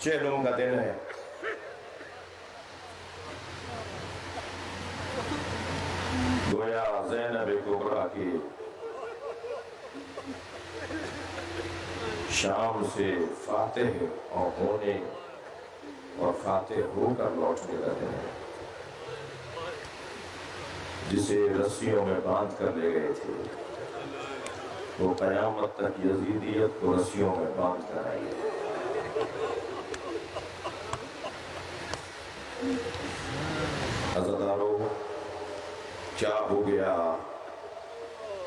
چہلوں کا دن ہے. گویا زینب کبریٰ کی شام سے فاتح اور ہونے اور فاتح ہو کر لوٹنے کا دن ہے، جسے رسیوں میں باندھ کر لے گئے تھے وہ قیامت تک یزیدیت کو رسیوں میں باندھ کر آئی ہے. عزادارو، کیا ہو گیا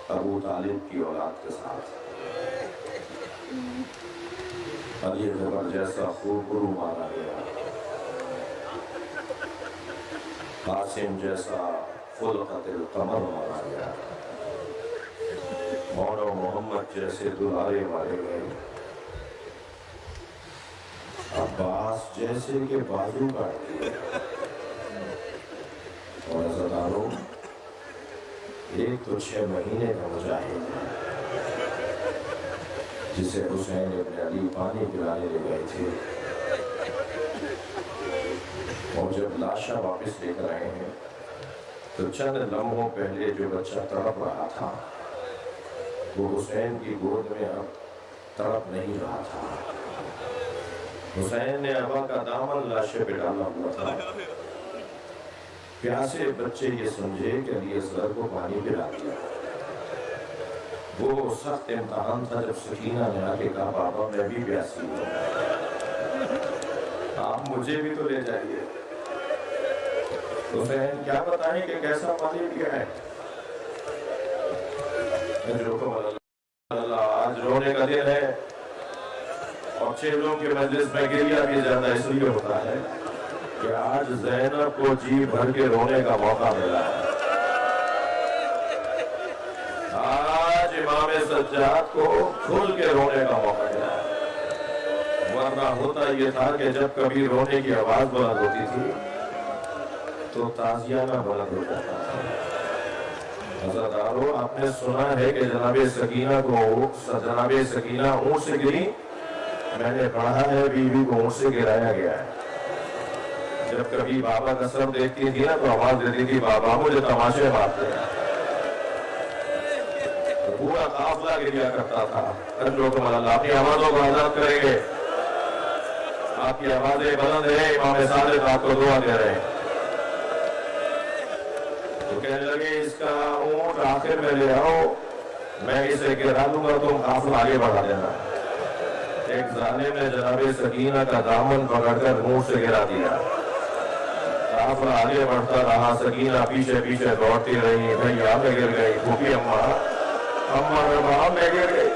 ابو طالب کی اولاد کے ساتھ؟ علی اکبر جیسا خوب گرو مارا گیا، قاسم جیسا فلقت القمر مارا گیا، مولا محمد جیسے دلارے مارے گئے، عباس جیسے کہ بازو کاٹ دیے. اور عزادارو، ایک تو 6 مہینے کا مجاہد ہے جسے حسین ابن علی پانی پلانے لے گئے تھے، اور جب لاشا واپس لے کر آئے ہیں تو چند لمحوں پہلے جو بچہ تڑپ رہا تھا وہ حسین کی گود میں اب تڑپ نہیں رہا تھا. حسین نے ابا کا دامن لاشے پہ ڈالا ہوا تھا. پیاسے بچے یہ سمجھے کہ علی اصغر کو پانی پلا دیا. وہ سخت امتحان تھا جب سکینہ نے آ کے کہا بابا میں بھی پیاسی ہوں، آپ مجھے بھی تو لے جائیے. حسین کیا بتائیں کہ کیسا پانی پیا ہے؟ اللہ، آج رونے کا دن ہے اور چہلوں کے مجلس میں گریہ بھی زیادہ اس لیے ہوتا ہے کہ آج زینب کو جی بھر کے رونے کا موقع ملا ہے. آج امام سجاد کو کھل کے رونے کا موقع ملا ہے. ورنہ ہوتا یہ تھا کہ جب کبھی رونے کی آواز بلند ہوتی تھی تو تازیانہ بلند ہو جاتا تھا. عزادارو، آپ نے سنا ہے کہ جناب سکینہ اونٹ سے گری. میں نے پڑھا ہے بیوی کو اونٹ سے گرایا گیا ہے. جب کبھی بابا کا سر دیکھتی تھی نا تو آواز دیتی تھی بابا مجھے تماشے مارتے ہیں. پورا قافلہ گریا کرتا تھا. اللہ اپنی آوازوں کو آزاد کریں گے. آپ کی آوازیں بلند ہیں. امام صادق آپ کو دعا دے رہے ہیں. تو کہنے لگے اس کا اونٹ آخر میں لے آؤ، میں اسے گرا دوں گا، تم قافلہ آگے بڑھا دینا. ایک ظالم نے جناب سکینہ کا دامن پکڑ کر اونٹ سے گرا دیا. قافلہ آگے بڑھتا رہا. سکینہ پیچھے پیچھے دوڑتی رہی. بھیا میں گر گئی، پھوپھی اماں میں گر گئی.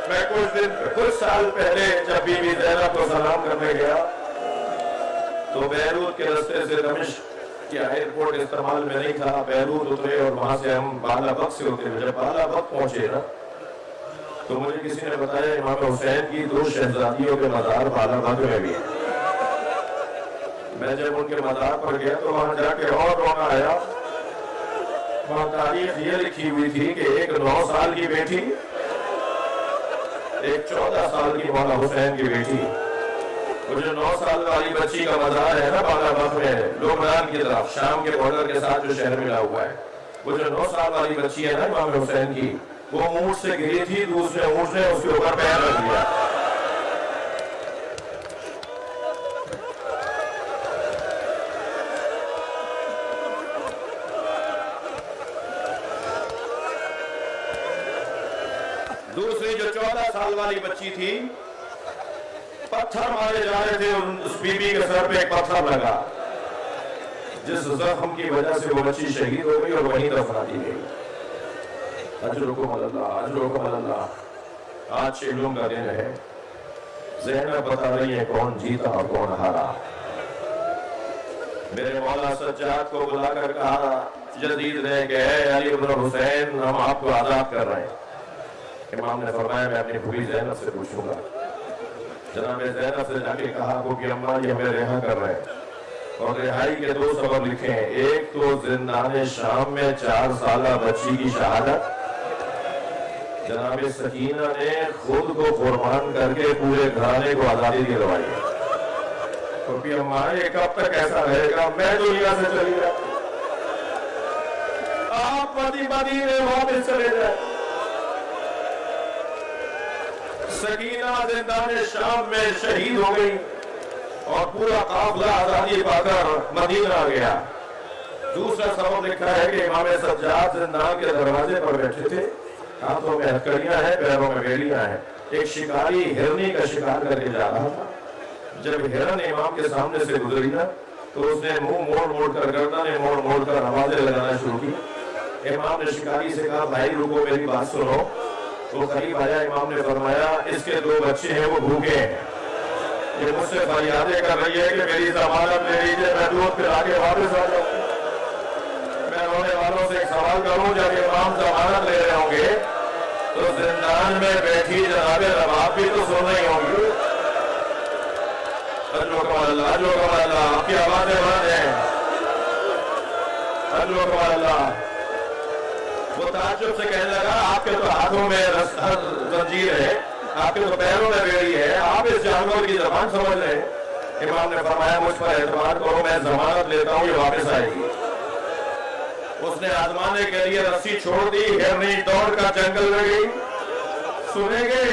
میں کچھ سال پہلے جب بی بی زینب کو سلام کرنے گیا تو بیروت کے رستے سے دمشق کیا ایئرپورٹ استعمال میں نہیں تھا. بیروت اترے اور وہاں سے ہم بالا بک سے اترے. جب بالا بک پہنچے نا تو مجھے کسی نے بتایا امام حسین کی 2 شہزادیوں کے مزار بالا بک میں بھی ہیں. میں جب ان کے مزار پر گیا تو وہاں جا کے اور رونا آیا. وہاں تاریخ یہ لکھی ہوئی تھی کہ ایک 9 سال کی بیٹی، ایک 14 سال کی مولا حسین کی بیٹی. وہ جو 9 سال والی بچی کا مزار ہے نا بالا بک میں لبنان کی طرف شام کے بارڈر کے ساتھ جو شہر ملا ہوا ہے، وہ جو 9 سال والی بچی ہے نا امام حسین کی، وہ اونٹ سے گری تھی. دوسرے اونٹ نے اس کے اوپر پیر رکھ دیا. دوسری جو 14 سال والی بچی تھی، پتھر مارے جا رہے تھے. اس بی بی کے سر پہ ایک پتھر لگا جس زخم کی وجہ سے وہ بچی شہید ہو گئی اور وہیں دفنا دی گئی. اجرکم اللہ، اجرکم اللہ. آج چہلوں کا دن ہے. زینب بتا رہی ہے کون جیتا اور کون ہارا. میرے مولا سجاد کو بلا کر کہا جدید نے کہ اے علی بن حسین، ہم آپ کو آزاد کر رہے ہیں. امام نے فرمایا میں اپنی پھوپھی زینب سے پوچھوں گا. جناب زینب سے جا کے کہا کہ اماں یہ ہمیں رہا کر رہے ہیں. اور رہائی کے 2 سبب لکھے ہیں. ایک تو زندان شام میں 4 سالہ بچی کی شہادت. جناب سکینہ نے خود کو قربان کر کے پورے گھرانے کو آزادی دلوائی ہے. تو پھر ہمارے کب تک ایسا رہے گا؟ میں دنیا سے چلی گیا، آپ مدینے واپس چلے جائیں. سکینہ زندان شام میں شہید ہو گئی اور پورا قافلہ آزادی پا کر مدینہ آ گیا. دوسرا سبب لکھا ہے کہ امام سجاد زندان کے دروازے پر بیٹھے تھے، ہاتھوں میں ہتھکڑیاں ہیں، پیروں میں بیڑیاں ہیں. ایک شکاری ہرنی کا شکار کر کے جا رہا تھا. جب ہرن امام کے سامنے سے گزری نا تو اس نے منہ موڑ موڑ کر گردنیں موڑ موڑ کر آوازیں لگانا شروع کی. امام نے شکاری سے کہا بھائی رکو میری بات سنو. وہ قریب آیا. امام نے فرمایا اس کے 2 بچے ہیں وہ بھوکے ہیں، یہ مجھ سے فریادیں کر رہی ہے کہ میری ضمانت لے لیجیے، میں دودھ پلا کے واپس آ جاؤں. میں رونے والوں سے ایک سوال کروں، جب امام ضمانت لے رہے ہوں گے تو زندان میں بیٹھی جناب رباب بھی تو سن رہی ہوں گی. اللہ آپ کی آوازیں بند ہیں. اللہ وہ تعجب سے کہنے لگا آپ کے تو ہاتھوں میں زنجیر ہے، آپ کے تو پیروں میں بیڑی ہے، آپ اس جانور کی زبان سمجھ رہے ہیں. امام نے فرمایا مجھ پر اعتماد کرو، میں ضمانت لیتا ہوں یہ واپس آئے گی. اس نے آزمانے کے لیے رسی چھوڑ دی. ہرنی دوڑ کر جنگل میں گئی. سنیں گے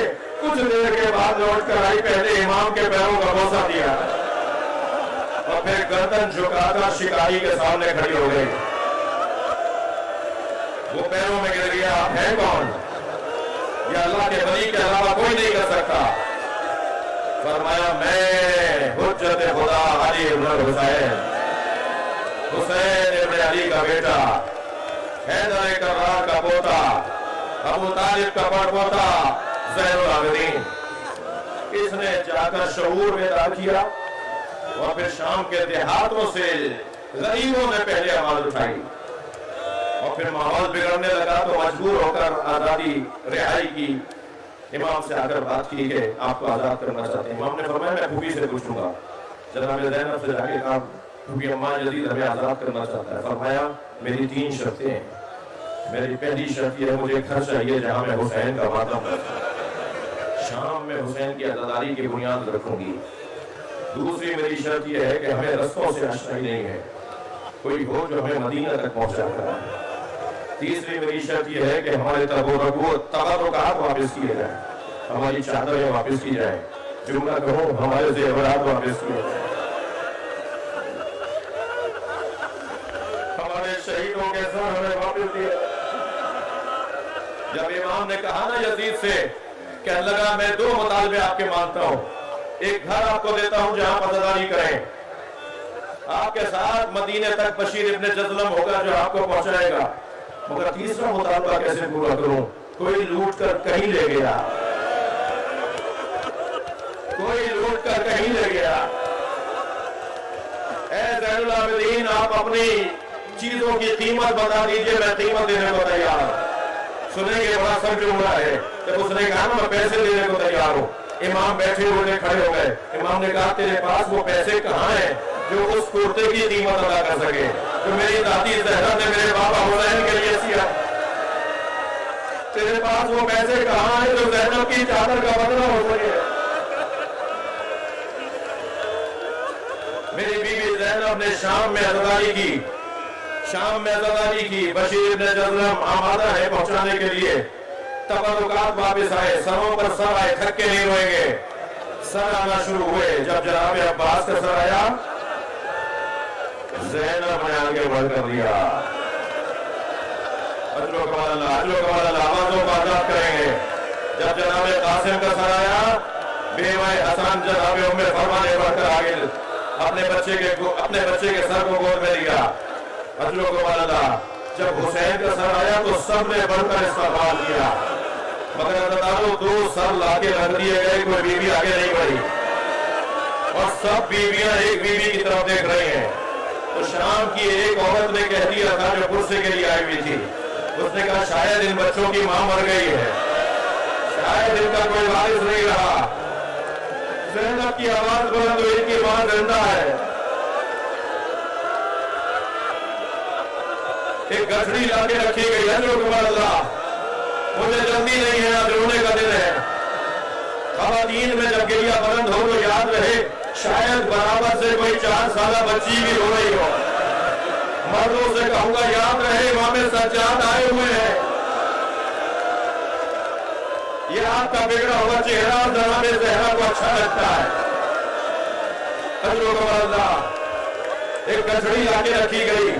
کچھ دیر کے بعد لوٹ کر آئی. پہلے امام کے پیروں کا بوسہ دیا اور پھر گردن جھکا کر شکاری کے سامنے کھڑی ہو گئی. وہ پیروں میں گر گیا. آپ ہیں کون؟ یہ اللہ کے ولی کے علاوہ کوئی نہیں کر سکتا. فرمایا میں حجت خدا علی ابن حسین، حسین ابن علی کا بیٹا، حیدر کرار کا پوتا، ابو طالب کا پڑپوتا، زین العابدین. اس نے جا کر شعور بیدار کیا اور پھر شام کے دیہاتوں سے غریبوں نے پہلے آواز اٹھائی اور پھر ماحول بگڑنے لگا تو مجبور ہو کر آزادی رہائی کی. امام سے آ کر بات کی کہ آپ کو آزاد کرنا چاہتے ہیں. امام نے فرمایا میں پھوپھی سے پوچھوں گا. جناب زینب سے جا کے کہا پھوپھی اماں یزید ہمیں آزاد کرنا چاہتا ہے. فرمایا میری 3 شرطیں ہیں. میری پہلی شرط یہ ہے مجھے گھر چاہیے جہاں میں حسین کا ماتم کروں. شام میں حسین کی عزاداری کی بنیاد رکھوں گی. دوسری میری شرط یہ ہے کہ ہمیں رستوں سے آشنائی نہیں ہے، کوئی ہو جو ہمیں مدینہ تک پہنچا کر. تیسری میری شرط یہ ہے کہ ہمارے تبرکات واپس کیے جائیں، ہماری چادریں واپس کی جائیں، جملہ کہوں ہمارے زیورات واپس کیے جائیں، ہمارے شہیدوں کے سر ہمیں واپس دیے. جب امام نے کہا نا یزید سے کہنے لگا میں 2 مطالبے آپ کے مانتا ہوں. ایک گھر آپ کو دیتا ہوں جہاں پاسداری کریں، آپ کے ساتھ مدینے تک بشیر ابن جزلم ہوگا جو آپ کو پہنچائے گا. مگر تیسرا مطالبہ کیسے پورا کروں؟ کوئی لوٹ کر کہیں لے گیا، کوئی لوٹ کر کہیں لے گیا. اے زین العابدین آپ اپنی چیزوں کی قیمت بتا دیجئے، میں قیمت دینے کو تیار ہوں. سنیں گے بڑا سر جملہ ہے. جب اس نے کہا میں پیسے دینے کو تیار ہوں. امام بیٹھے ہوئے کھڑے ہو گئے. امام نے کہا تیرے پاس وہ پیسے کہاں ہیں جو اس کرتے کی قیمت ادا کر سکے جو میری دادی زہرا نے میرے بابا حسین کے لیے سیا؟ تیرے پاس وہ پیسے کہاں ہیں جو زینب کی چادر کا بدلہ ہو سکے؟ میری بیوی زینب نے شام میں عزاداری کی، شام میں عزاداری کی. بشیر ابن جزلم آمادہ ہے پہنچانے کے لیے. تبرکات واپس آئے، سروں پر سر آئے، تھکے نہیں روئیں گے. سر آنا شروع ہوئے. جب جناب عباس کا سر آیا زینب نے آگے بڑھ کر دیا. اجلو کمال اللہ آوازوں کو آزاد کریں گے. جب جناب قاسم کا سر آیا بیوہ حسن جناب ام فرما نے بڑھ کر آگے اپنے بچے کے سر کو گود میں لیا. اجلو کمال اللہ. جب حسین کا سر آیا تو سب نے بڑھ کر استقبال کیا. مگر عزاداروں 2 سر لا کے رکھ دیے گئے، کوئی بیوی آگے نہیں بڑھی اور سب بیویاں ایک بیوی کی طرف دیکھ رہی ہیں. تو شام کی ایک عورت نے کہہ دیا تھا جو پرسے کے لیے آئی ہوئی تھی، اس نے کہا شاید ان بچوں کی ماں مر گئی ہے، شاید ان کا کوئی وارث نہیں رہا. زینب کی آواز بلند ہوئی، ان کی ماں زندہ ہے. ایک گٹھڑی لا کے رکھی گئی ہے جو کمال اللہ مجھے جلدی نہیں ہے آج رونے کا دن ہے خواتین میں جب گریہ بلند ہو تو یاد رہے شاید برابر سے کوئی 4 سالہ بچی بھی رو رہی ہو مردوں سے کہوں گا یاد رہے امام سجاد آئے ہوئے ہیں یہ آپ کا بگڑا ہوا چہرہ جناب زہرا کو اچھا لگتا ہے اجر و اللہ ایک گٹھڑی لا کے رکھی گئی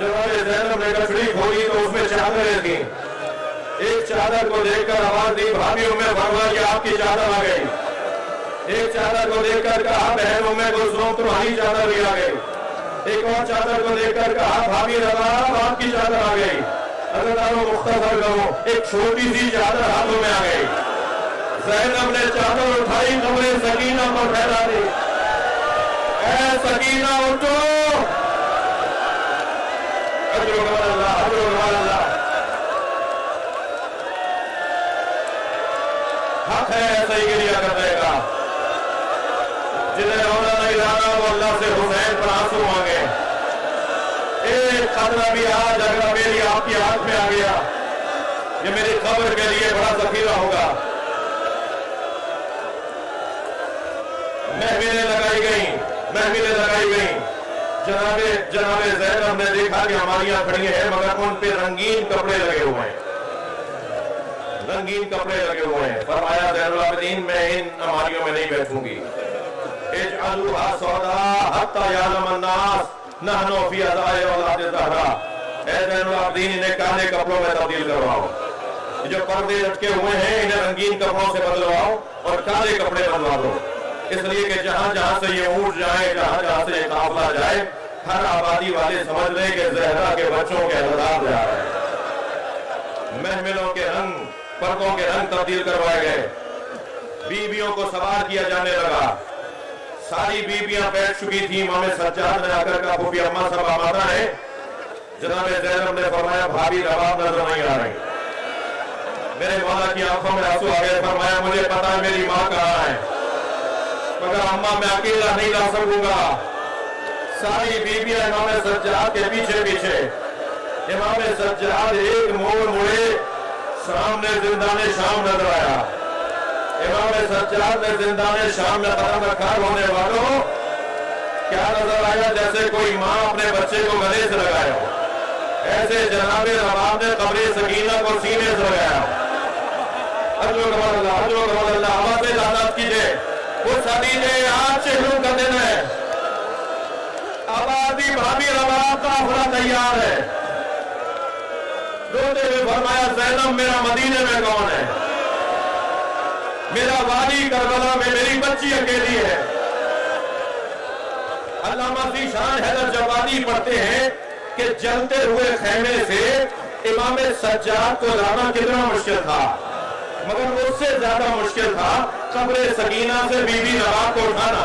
جناب زینب نے گٹھڑی کھولی تو اس میں چادریں تھیں ایک چادر کو دیکھ کر آواز دی بھابھی ام فرمایا کہ آپ کی چادر آ گئی ایک چادر کو دیکھ کر کہا بہن ام کلثوم تمہاری چادر بھی آ گئی ایک اور چادر کو دیکھ کر کہا بھابھی رباب آپ کی چادر آ گئی اگر دارو مختصر کرو ایک چھوٹی سی چادر ہاتھوں میں آ گئی زینب نے چادر اٹھائی قبر سکینہ پر پھیلا دی اے سکینہ اٹھو اجر اللہ اجر اللہ حق ہے ایسا ہی گریہ کرنے کا جنہیں رونا نہیں لانا وہ اللہ سے حسین پر آنسو مانگے ایک خطرہ بھی آج اگر میری آپ کی آنکھ میں آ گیا یہ میری قبر کے لیے بڑا ذخیرہ ہوگا محفلیں لگائی گئیں جناب زینب نے دیکھا کہ ہماریاں کھڑی ہیں مگر ان پہ رنگین کپڑے لگے ہوئے ہیں فرمایا زین العابدین میں ان ہماریوں میں نہیں بیٹھوں گی اجعلوها سودا حتی یعلم الناس نحنو فی ادائی اولاد الزہرا اے زین العابدین انہیں کالے کپڑوں میں تبدیل کرواؤ جو پردے لٹکے ہوئے ہیں انہیں رنگین کپڑوں سے بدلواؤ اور کالے کپڑے بدلوا دو اس لیے کہ جہاں جہاں سے یہ اونٹ جائے جہاں جہاں سے یہ قافلہ جائے ہر آبادی والے سمجھ لیں کہ زہرا کے بچوں کے اعداد جا رہے ہیں محملوں کے رنگ پردوں کے رنگ تبدیل کروائے گئے بیویوں کو سوار کیا جانے لگا ساری بیویاں بیٹھ چکی تھی امام سجاد نے آ کر کہا پھوپھی اماں سب آمادہ ہیں جناب زینب نے فرمایا بھابھی رباب نظر نہیں آ رہی میرے مولا کی آنکھوں میں آنسو آ گئے فرمایا مجھے پتا ہے میری ماں کہاں ہے مگر اماں میں اکیلا نہیں لا سکوں گا ساری بیویاں امام سجاد کے پیچھے امام سجاد ایک موڑ مڑے سامنے زندان شام نظر آیا امام سجاد نے زندان شام میں قدم رکھا رونے والوں کیا نظر آیا جیسے کوئی ماں اپنے بچے کو گلے سے لگایا ایسے جناب رباب نے قبر سکینہ کو سینے سے لگایا اللہ آوازیں تعداد کیجئے وہ صدی نے آج چہروں کا دن ہے آبادی بھابھی رباب کا افرا تیار ہے روتے ہوئے فرمایا زینب میرا مدینے میں کون ہے میرا والی کربلا میں میری بچی اکیلی ہے علامہ ذیشان حیدر جوادی پڑھتے ہیں کہ جلتے ہوئے خیمے سے امام سجاد کو لانا کتنا مشکل تھا مگر اس سے زیادہ مشکل تھا قبر سکینہ سے بی بی رباب کو اٹھانا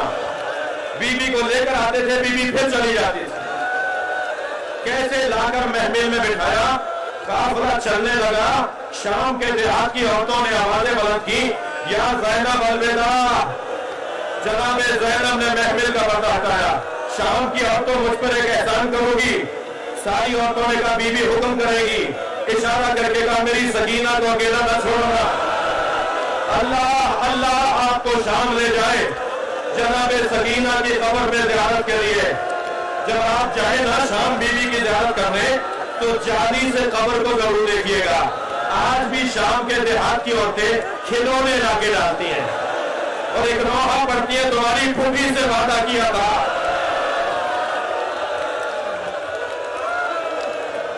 بی بی کو لے کر آتے تھے بی بی پھر چلی جاتی تھی کیسے لا کر محمل میں بٹھایا قافلہ چلنے لگا شام کے دیہات کی عورتوں نے آوازیں بلند کی یا زینب الوداع جناب زینب نے محمل کا پردہ ہٹایا شام کی عورتوں مجھ پر ایک احسان کرو گی ساری عورتوں نے کہا بی بی حکم کرے گی اشارہ کر کے کہا میری سکینہ کو اکیلا نہ چھوڑنا اللہ اللہ آپ کو شام لے جائے جناب سکینہ کی قبر میں زیارت کے لیے جب آپ جائیں نا شام بی بی کی زیارت کرنے تو جادی سے قبر کو ضرور دیکھیے گا آج بھی شام کے دیہات کی عورتیں کھلونے لا کے ڈالتی ہیں اور ایک نوحہ پڑھتی ہے تمہاری پھوپھی سے وعدہ کیا تھا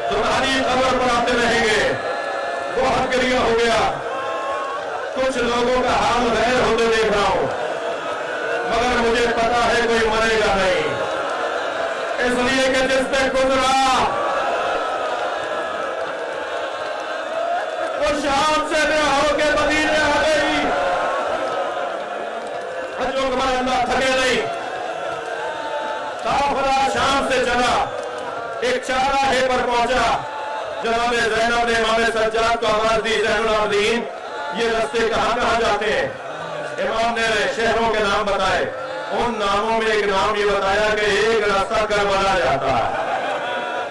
تمہاری قبر پر آتے رہیں گے بہت گریہ ہو گیا کچھ لوگوں کا حال غیر ہوتے دیکھ رہا ہوں مگر مجھے پتا ہے کوئی مرے گا نہیں اس لیے کہ جس پہ گزرا وہ شام سے رہا ہو کے مدینے آ گئی حجوں کمال اللہ تھکے نہیں قافلہ شام سے چلا ایک چاراہے پر پہنچا جناب زینب نے امام سجاد کو آواز دی زین العابدین یہ رستے کہاں کہاں جاتے ہیں امام نے شہروں کے نام بتائے ان ناموں میں ایک نام یہ بتایا کہ ایک راستہ کربلا جاتا ہے